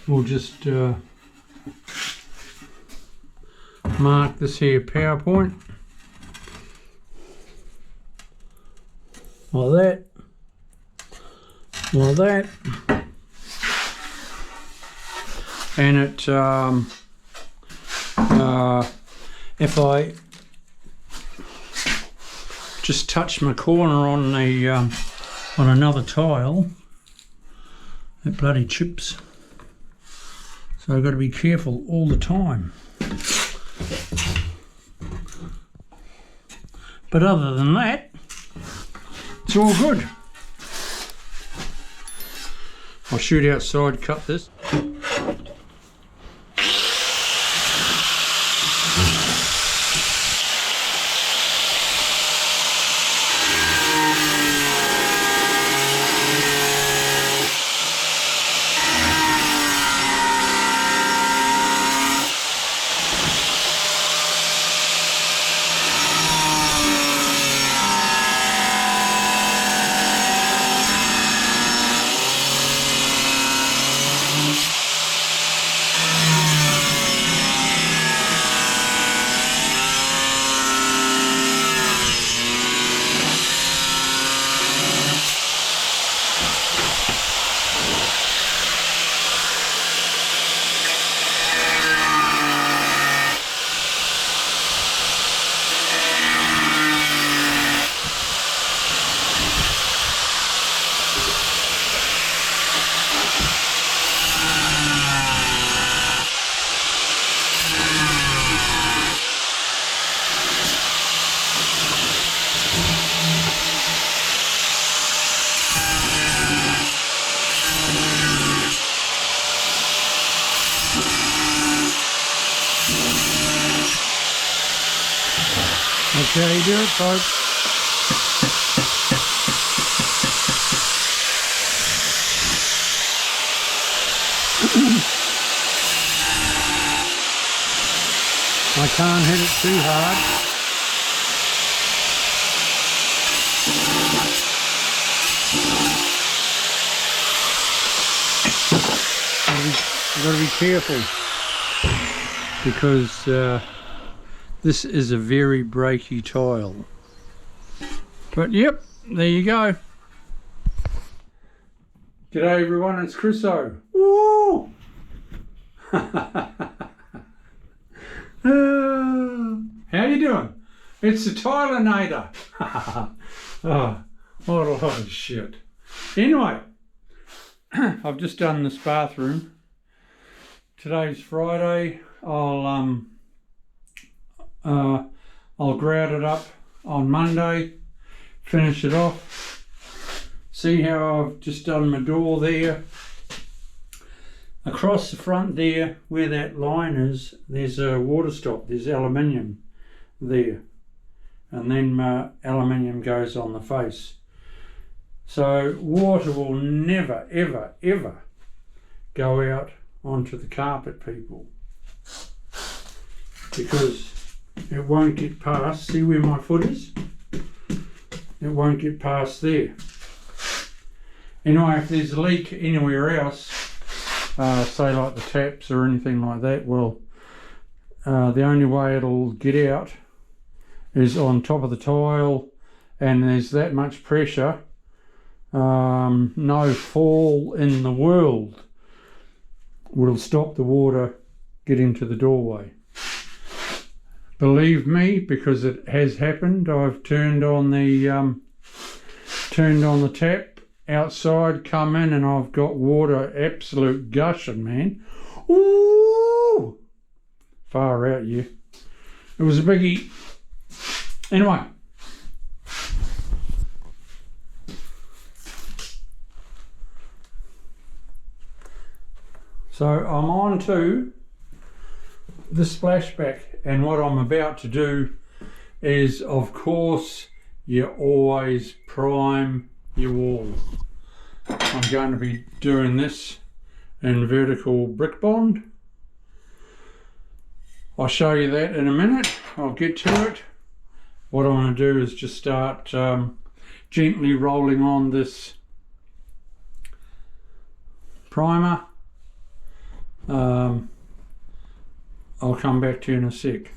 we'll just mark this here PowerPoint like that, and it if I just touch my corner on the on another tile, it bloody chips. So I've got to be careful all the time. But other than that, it's all good. I'll shoot outside, cut this. That's how you do it, folks. I can't hit it too hard. You've got to be careful because this is a very breaky tile. But yep, there you go. G'day everyone, it's Chriso. Woo! How you doing? It's the Tilinator. Oh, what a lot of shit. Anyway, I've just done this bathroom. Today's Friday. I'll grout it up on Monday, finish it off. See how I've just done my door there. Across the front there, where that line is, there's a water stop, there's aluminium there. And then my aluminium goes on the face. So water will never, ever, ever go out onto the carpet, people. Because it won't get past, see where my foot is? It won't get past there. Anyway, if there's a leak anywhere else, say like the taps or anything like that, well, the only way it'll get out is on top of the tile, and there's that much pressure, no fall in the world will stop the water getting to the doorway. Believe me, because it has happened. I've turned on the tap outside, come in, and I've got water absolute gushing, man. Ooh! Far out, you. It was a biggie. Anyway. So I'm on to the splashback, and what I'm about to do is, of course, you always prime your walls. I'm going to be doing this in vertical brick bond. I'll show you that in a minute. I'll get to it. What I want to do is just start gently rolling on this primer I'll come back to you in a sec.